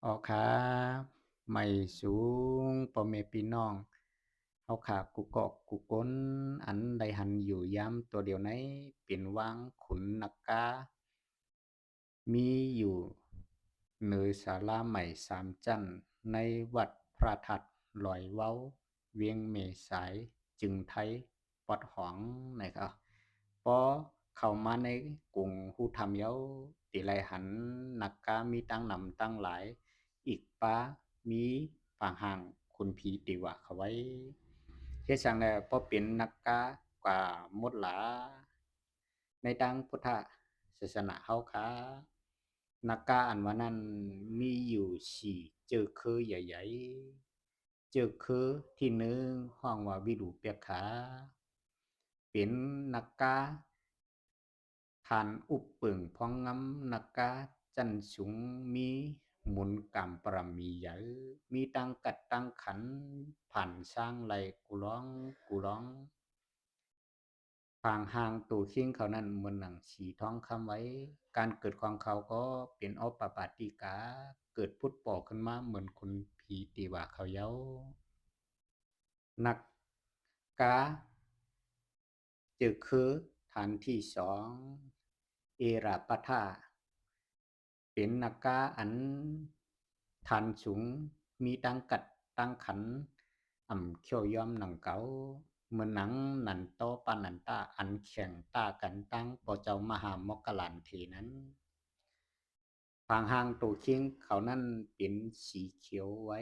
อ๋อครับไม่สูงพ่อแม่พี่น้องเฮาขากุกอกกุก้นอันใดหันอยู่ยามตัวเดียวในเป็นวางขุนนักกามีอยู่เหนือศาลาใหม่สามจั่นในวัดพระธาตุลอยเว้าเวียงเมสายจึงไทยปอดหองนะครับพอเข้ามาในกรุงฮู้ธรรมเยาติไลหันนักกามีตั้งนำตั้งหลาย อีกป้ามีฝางห่างคุณผีติวะเขาไว้เฮ็ดจั่งใดพอเป็นนักกากว่าหมดหลาในทางพุทธศาสนาเฮาครับนักกาอันว่านั้นมีอยู่4เจอคือใหญ่ๆเจอคือที่หนึ่งห้องว่าวิรูปักขาเป็นนักกาฐานอุปปึงพองงำนักกาจันสุงมีมุนกรรมปรมีใหญ่มีตั้งกัดตั้งขันผ่านสร้างไหลกูร้องพางห่างตู่คิงเขานั้นเหมือนหนังสีทองคำไว้การเกิดของเขาก็เป็นอปปาติกาเกิดพุทธปอกขึ้นมาเหมือนคนผีตีว่าเขาเย้านักกาจึกคือฐานที่สองเอราปทาเป็นนักกาอันฐานสูงมีตั้งกัดตั้งขันเขียวยอมหนังเกาเมื่อหนังหนันโตปานันตาอันแข่งตากันตั้งปอเจ้ามหามกกลันทีนั้นพางห้างตูคิงเขานั่นเป็นสีเขียวไว้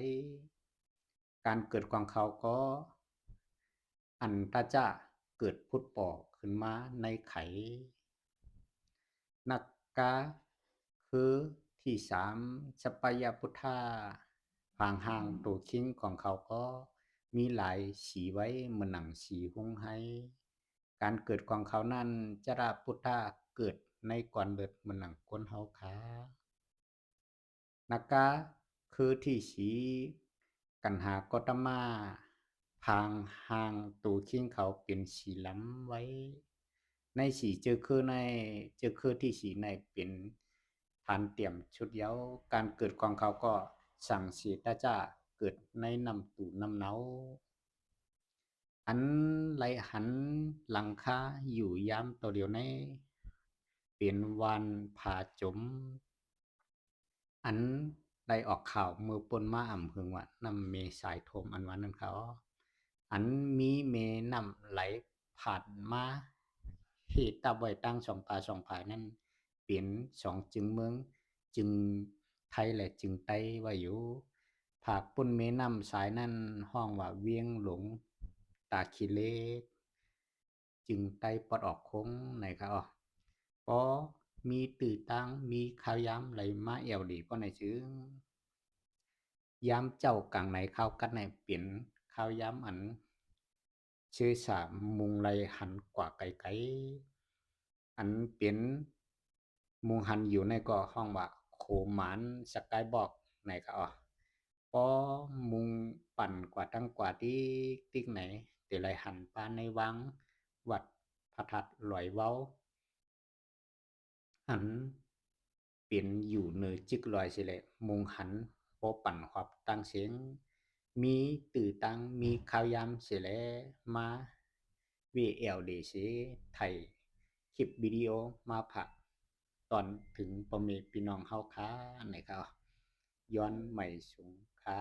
การเกิดของเขาก็อันตาจะเกิดพุทธปอกขึ้นมาในไข นักกาคือที่สามสัปยพุทธาพางห่างตัวคิงของเขาก็มีหลายสีไว้เหมือนหนังสีหุ้งให้การเกิดของเขานั้นจราพุทธาเกิดในก่อนเลิดเหมือนหนังก้นเฮาขานักกาคือที่สีกันหากตมาพางห่างตัวคิงเขาเป็นสีล้ำไว้ ในสีเจอคือในเจอคือที่สีในเป็นฐานเตรียมชุดเย้าการเกิดของเขาก็สั่งสีตาจ้าเกิดในนำตู่นำเนาอันไหลหันหลังคาอยู่ย้ำตัวเดียวในเป็นวันผาจมอันได้ออกข่าวมือปนมาหึงว่านำเมสายโทมอันวันนั้นเขาอันมีเมนำไหลผ่านมาเหตุตับไว้ตั้งสองผานั้นเปลี่ยนสองจึงเมืองจึงไทยและจึงไต้ไว้อยู่ผากปุ่นเมนำสายนั้นห้องว่าเวียงหลงตาคิเลกจึงไต้ปอดออกคงในครับก็มีตื่อตั้งมีข่าวย้ำไหลมาเอวดีก็ในจึง ย้ำเจ้ากลางในข้าวกัดในเปลี่ยนข้าวย้ำอันชื่อสามมุงไรหันกว่าไก่ไก่อันเปลี่ยนมุงหันอยู่ในก็ห้องว่าโคหมานสกายบอกไหนก็อ๋อพอมุงปั่นกว่าตั้งกว่าที่ติ๊กไหนแต่ไรหันปานในวังวัดพระทัดลอยเว้าอันเปลี่ยนอยู่เนือจิกลอยสิเลยมุงหันพอปั่นขอบตั้งเสียง มีตื่อตังมีข่าวยามเสียแลมา VLDC ไทยคลิปวิดีโอมาผักตอนถึงปอเมพี่น้องเฮาค้าไหนครับย้อนใหม่สูงค้า